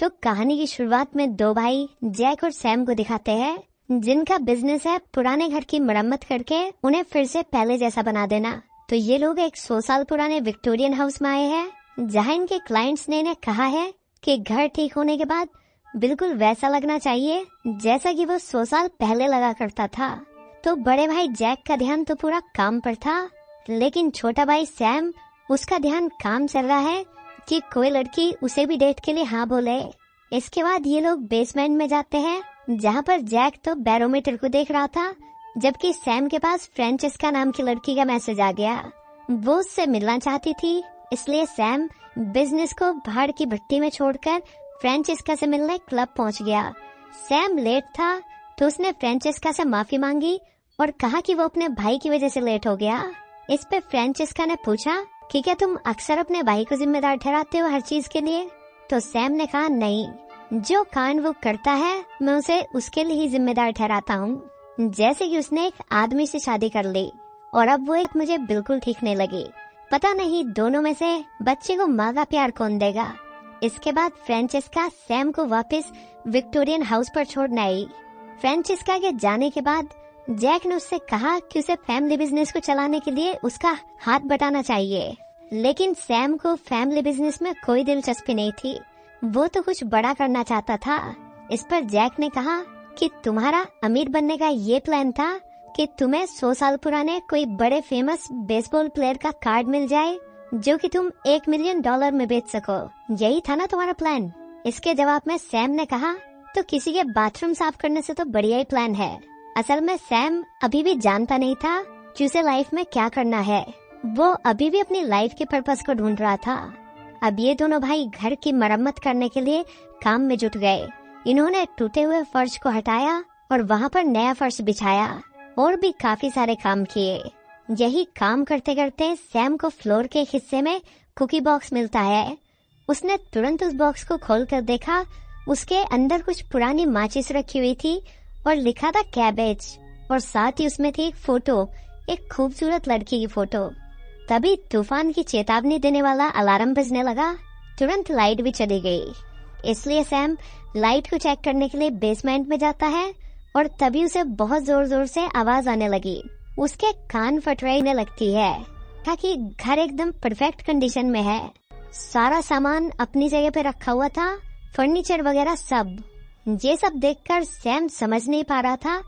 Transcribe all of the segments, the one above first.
तो कहानी की शुरुआत में दो भाई जैक और सैम को दिखाते हैं, जिनका बिजनेस है पुराने घर की मरम्मत करके उन्हें फिर से पहले जैसा बना देना। तो ये लोग एक 100 साल पुराने विक्टोरियन हाउस में आए हैं, जहाँ इनके क्लाइंट्स ने इन्हें कहा है कि घर ठीक होने के बाद बिल्कुल वैसा लगना चाहिए जैसा कि वो 100 साल पहले लगा करता था। तो बड़े भाई जैक का ध्यान तो पूरा काम पर था, लेकिन छोटा भाई सैम, उसका ध्यान काम चल रहा है कि कोई लड़की उसे भी डेट के लिए हाँ बोले। इसके बाद ये लोग बेसमेंट में जाते हैं, जहाँ पर जैक तो बैरोमीटर को देख रहा था, जबकि सैम के पास फ्रेंचेस्का नाम की लड़की का मैसेज आ गया। वो उससे मिलना चाहती थी, इसलिए सैम बिजनेस को भाड़ की भट्टी में छोड़कर फ्रेंचेस्का से मिलने क्लब पहुंच गया। सैम लेट था तो उसने फ्रेंचेस्का से माफी मांगी और कहा कि वो अपने भाई की वजह से लेट हो गया। इस पे फ्रेंचेस्का ने पूछा कि क्या तुम अक्सर अपने भाई को जिम्मेदार ठहराते हो हर चीज के लिए? तो सैम ने कहा नहीं, जो कांड वो करता है मैं उसे उसके लिए ही जिम्मेदार ठहराता हूँ। जैसे कि उसने एक आदमी से शादी कर ली और अब वो एक मुझे बिल्कुल ठीक नहीं लगी। पता नहीं दोनों में से बच्चे को माँ का प्यार कौन देगा। इसके बाद फ्रेंचेस्का सैम को वापस विक्टोरियन हाउस पर छोड़ने आई। फ्रेंचेस्का के जाने के बाद जैक ने उससे कहा कि उसे फैमिली बिजनेस को चलाने के लिए उसका हाथ बटाना चाहिए, लेकिन सैम को फैमिली बिजनेस में कोई दिलचस्पी नहीं थी, वो तो कुछ बड़ा करना चाहता था। इस पर जैक ने कहा कि तुम्हारा अमीर बनने का ये प्लान था कि तुम्हें 100 साल पुराने कोई बड़े फेमस बेसबॉल प्लेयर का कार्ड मिल जाए जो कि तुम $1 मिलियन में बेच सको, यही था ना तुम्हारा प्लान? इसके जवाब में सैम ने कहा तो किसी के बाथरूम साफ करने से तो बढ़िया ही प्लान है। असल में सैम अभी भी जानता नहीं था कि उसे लाइफ में क्या करना है, वो अभी भी अपनी लाइफ के पर्पस को ढूंढ रहा था। अब ये दोनों भाई घर की मरम्मत करने के लिए काम में जुट गए। इन्होंने टूटे हुए फर्श को हटाया और वहाँ पर नया फर्श बिछाया और भी काफी सारे काम किए। यही काम करते करते सैम को फ्लोर के हिस्से में कुकी बॉक्स मिलता है। उसने तुरंत उस बॉक्स को खोलकर देखा, उसके अंदर कुछ पुरानी माचिस रखी हुई थी और लिखा था कैबेज, और साथ ही उसमें थी एक फोटो, एक खूबसूरत लड़की की फोटो। तभी तूफान की चेतावनी देने वाला अलार्म बजने लगा। तुरंत लाइट भी चली गई, इसलिए सैम लाइट को चेक करने के लिए बेसमेंट में जाता है और तभी उसे बहुत जोर जोर से आवाज आने लगी। उसके कान फटराने लगती है ताकि घर एकदम परफेक्ट कंडीशन में है, सारा सामान अपनी जगह पे रखा हुआ था, फर्नीचर वगैरह सब। ये सब देखकर सैम समझ नहीं पा रहा था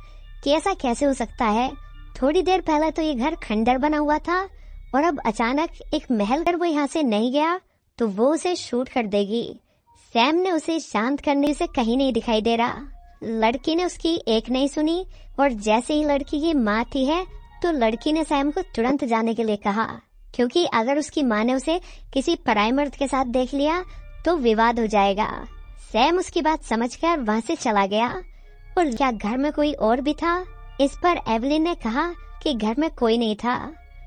कि ऐसा कैसे हो सकता है। थोड़ी देर पहले तो ये घर खंडर बना हुआ था और अब अचानक एक महल, अगर वो यहाँ से नहीं गया तो वो उसे शूट कर देगी। सैम ने उसे शांत करने से कहीं नहीं दिखाई दे रहा। लड़की ने उसकी एक नहीं सुनी और जैसे ही लड़की की माँ थी है तो लड़की ने सैम को तुरंत जाने के लिए कहा, क्योंकि अगर उसकी माँ ने उसे किसी पराई मर्द के साथ देख लिया तो विवाद हो जाएगा। सैम उसकी बात समझकर वहाँ से चला गया। और क्या घर में कोई और भी था? इस पर एवलिन ने कहा कि घर में कोई नहीं था।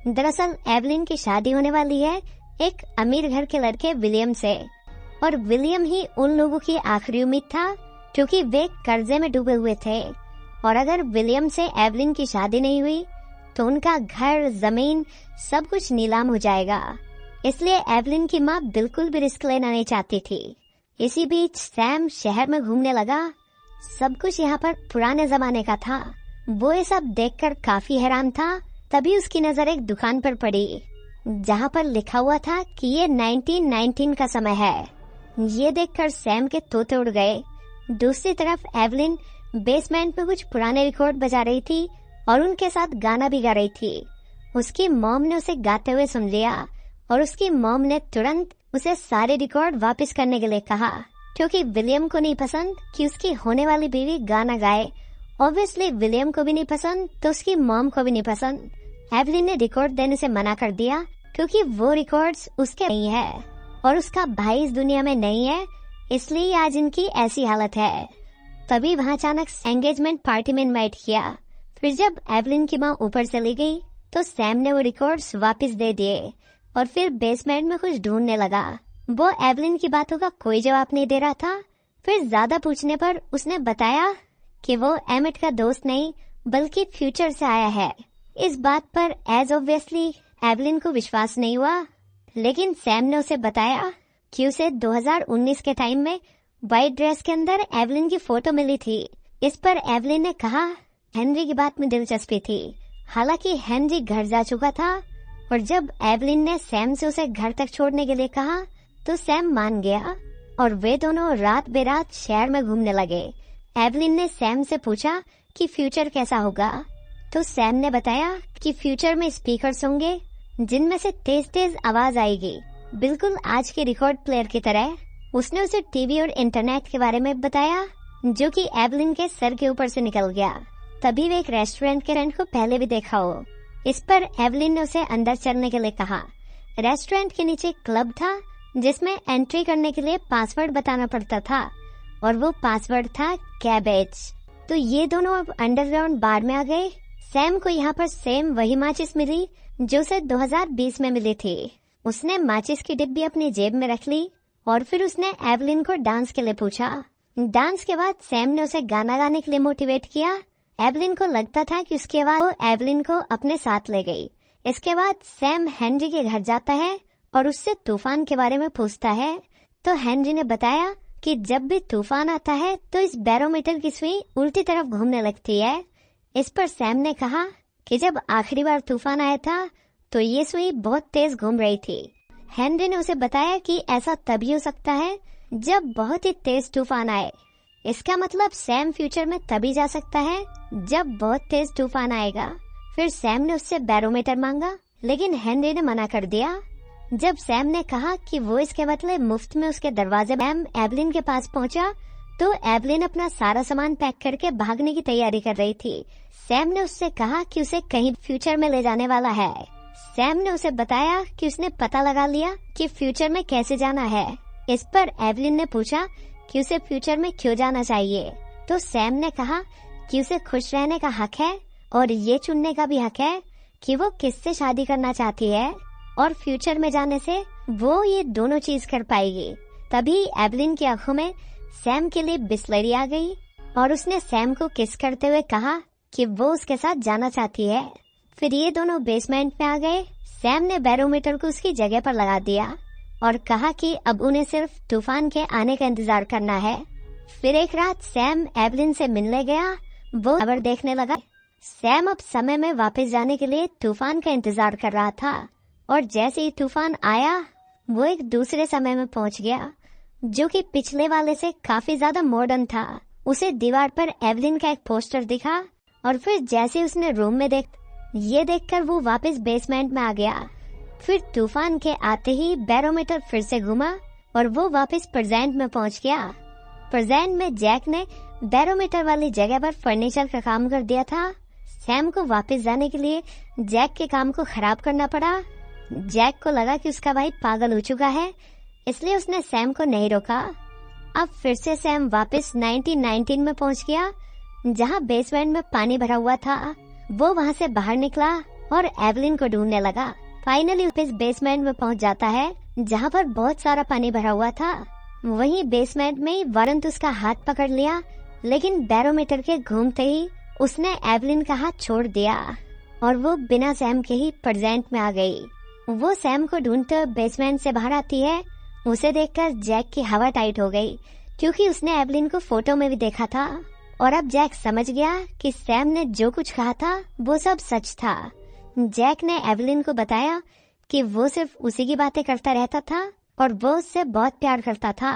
दरअसल एवलिन की शादी होने वाली है एक अमीर घर के लड़के विलियम से, और विलियम ही उन लोगों की आखिरी उम्मीद था क्योंकि वे कर्जे में डूबे हुए थे। और अगर विलियम से एवलिन की शादी नहीं हुई तो उनका घर, जमीन, सब कुछ नीलाम हो जाएगा। इसलिए एवलिन की माँ बिल्कुल भी रिस्क लेना नहीं चाहती थी। इसी बीच सैम शहर में घूमने लगा। सब कुछ यहाँ पर पुराने जमाने का था। वो ये सब देखकर काफी हैरान था। तभी उसकी नजर एक दुकान पर पड़ी जहाँ पर लिखा हुआ था कि ये 1919 का समय है। ये देखकर सैम के तोते उड़ गए। दूसरी तरफ एवलिन बेसमेंट में कुछ पुराने रिकॉर्ड बजा रही थी और उनके साथ गाना भी गा रही थी। उसकी मॉम ने उसे गाते हुए सुन लिया और उसकी मॉम ने तुरंत उसे सारे रिकॉर्ड वापस करने के लिए कहा, क्योंकि विलियम को नहीं पसंद कि उसकी होने वाली बीवी गाना गाए। ऑब्वियसली विलियम को भी नहीं पसंद तो उसकी मॉम को भी नहीं पसंद। एवलिन ने रिकॉर्ड देने से मना कर दिया क्योंकि वो रिकॉर्ड्स उसके नहीं है और उसका भाई इस दुनिया में नहीं है, इसलिए आज इनकी ऐसी हालत है। तभी वहाँ अचानक एंगेजमेंट पार्टी में इनवाइट किया। फिर जब एवलिन की माँ ऊपर चली गई तो सैम ने वो रिकॉर्ड्स वापस दे दिए और फिर बेसमेंट में कुछ ढूंढने लगा। वो एवलिन की बातों का कोई जवाब नहीं दे रहा था। फिर ज्यादा पूछने पर उसने बताया कि वो एमिट का दोस्त नहीं बल्कि फ्यूचर से आया है। इस बात पर एज ऑब्वियसली एवलिन को विश्वास नहीं हुआ, लेकिन सैम ने उसे बताया कि उसे 2019 के टाइम में व्हाइट ड्रेस के अंदर एवलिन की फोटो मिली थी। इस पर एवलिन ने कहा हेनरी की बात में दिलचस्पी थी। हालांकि हेनरी घर जा चुका था और जब एवलिन ने सैम से उसे घर तक छोड़ने के लिए कहा तो सैम मान गया और वे दोनों रात बेरात शहर में घूमने लगे। एवलिन ने सैम से पूछा कि फ्यूचर कैसा होगा, तो सैम ने बताया कि फ्यूचर में स्पीकर्स होंगे जिनमें से तेज तेज आवाज आएगी, बिल्कुल आज के रिकॉर्ड प्लेयर की तरह। उसने उसे टीवी और इंटरनेट के बारे में बताया जो कि एवलिन के सर के ऊपर से निकल गया। तभी वे एक रेस्टोरेंट के फ्रेंड को पहले भी देखा हो। इस पर एवलिन ने उसे अंदर चलने के लिए कहा। रेस्टोरेंट के नीचे एक क्लब था जिसमें एंट्री करने के लिए पासवर्ड बताना पड़ता था और वो पासवर्ड था कैबेज। तो ये दोनों अब अंडरग्राउंड बार में आ गए। सैम को यहाँ पर सेम वही माचिस मिली जो उसे 2020 में मिली थी। उसने माचिस की डिब्बी अपनी जेब में रख ली और फिर उसने एवलिन को डांस के लिए पूछा। डांस के बाद सैम ने उसे गाना गाने के लिए मोटिवेट किया। एवलिन को लगता था कि उसके बाद वो एवलिन को अपने साथ ले गई। इसके बाद सैम हेनरी के घर जाता है और उससे तूफान के बारे में पूछता है। तो हेनरी ने बताया कि जब भी तूफान आता है तो इस बैरोमीटर की सुई उल्टी तरफ घूमने लगती है। इस पर सैम ने कहा कि जब आखिरी बार तूफान आया था तो ये सुई बहुत तेज घूम रही थी। हेनरी ने उसे बताया कि ऐसा तभी हो सकता है जब बहुत ही तेज तूफान आए। इसका मतलब सैम फ्यूचर में तभी जा सकता है जब बहुत तेज तूफान आएगा। फिर सैम ने उससे बैरोमीटर मांगा लेकिन हेनरी ने मना कर दिया। जब सैम ने कहा कि वो इसके बदले मुफ्त में उसके दरवाजे सैम एवलिन के पास पहुंचा तो एवलिन अपना सारा सामान पैक करके भागने की तैयारी कर रही थी। सैम ने उससे कहा कि उसे कहीं फ्यूचर में ले जाने वाला है। सैम ने उसे बताया कि उसने पता लगा लिया कि फ्यूचर में कैसे जाना है। इस पर एवलिन ने पूछा कि उसे फ्यूचर में क्यों जाना चाहिए। तो सैम ने कहा कि उसे खुश रहने का हक है और ये चुनने का भी हक है कि वो किससे शादी करना चाहती है और फ्यूचर में जाने से वो ये दोनों चीज कर पाएगी। तभी एवलिन की आंखों में सैम के लिए बिस्लरी आ गई और उसने सैम को किस करते हुए कहा कि वो उसके साथ जाना चाहती है। फिर ये दोनों बेसमेंट में आ गए। सैम ने बैरोमीटर को उसकी जगह पर लगा दिया और कहा कि अब उन्हें सिर्फ तूफान के आने का इंतजार करना है। फिर एक रात सैम एवलिन से मिलने गया। वो खबर देखने लगा। सैम अब समय में वापस जाने के लिए तूफान का इंतजार कर रहा था और जैसे ही तूफान आया वो एक दूसरे समय में पहुंच गया जो कि पिछले वाले से काफी ज्यादा मॉडर्न था। उसे दीवार पर एवलिन का एक पोस्टर दिखा और फिर जैसे उसने रूम में देखकर वो वापस बेसमेंट में आ गया। फिर तूफान के आते ही बैरोमीटर फिर से घुमा और वो वापस प्रेजेंट में पहुंच गया। प्रेजेंट में जैक ने बैरोमीटर वाली जगह पर फर्नीचर का काम कर दिया था। सैम को वापस जाने के लिए जैक के काम को खराब करना पड़ा। जैक को लगा कि उसका भाई पागल हो चुका है, इसलिए उसने सैम को नहीं रोका। अब फिर से सैम वापस 1919 में पहुंच गया जहां बेसमेंट में पानी भरा हुआ था। वो वहां से बाहर निकला और एवलिन को ढूंढने लगा। फाइनली वापस बेसमेंट में पहुंच जाता है जहां पर बहुत सारा पानी भरा हुआ था। वहीं बेसमेंट में ही वरंत उसका हाथ पकड़ लिया लेकिन बैरोमीटर के घूमते ही उसने एवलिन का हाथ छोड़ दिया और वो बिना सैम के ही प्रेजेंट में आ गई। वो सैम को ढूंढते बेसमेंट से बाहर आती है। उसे देखकर जैक की हवा टाइट हो गई क्योंकि उसने एवलिन को फोटो में भी देखा था और अब जैक समझ गया कि सैम ने जो कुछ कहा था वो सब सच था। जैक ने एवलिन को बताया कि वो सिर्फ उसी की बातें करता रहता था और वो उससे बहुत प्यार करता था।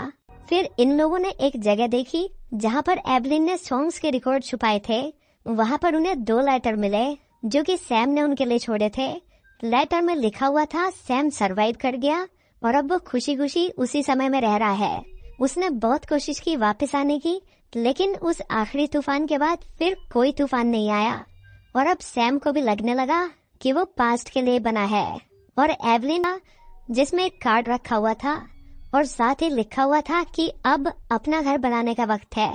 फिर इन लोगों ने एक जगह देखी जहाँ पर एवलिन ने सॉन्ग्स के रिकॉर्ड छुपाए थे। वहाँ पर उन्हें 2 लेटर मिले जो कि सैम ने उनके लिए छोड़े थे। लेटर में लिखा हुआ था सैम सरवाइव कर गया और अब वो खुशी खुशी उसी समय में रह रहा है। उसने बहुत कोशिश की वापस आने की लेकिन उस आखिरी तूफान के बाद फिर कोई तूफान नहीं आया और अब सैम को भी लगने लगा कि वो पास्ट के लिए बना है। और एवलिन जिसमें एक कार्ड रखा हुआ था और साथ ही लिखा हुआ था कि अब अपना घर बनाने का वक्त है।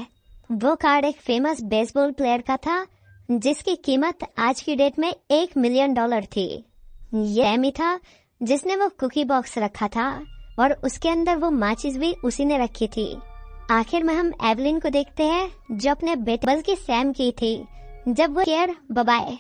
वो कार्ड एक फेमस बेसबॉल प्लेयर का था जिसकी कीमत आज की डेट में $1 मिलियन थी। ये एमी था जिसने वो कुकी बॉक्स रखा था और उसके अंदर वो माचिस भी उसी ने रखी थी। आखिर में हम एवलिन को देखते हैं जो अपने बेटे बल्कि सैम की थी जब वो केयर बाय।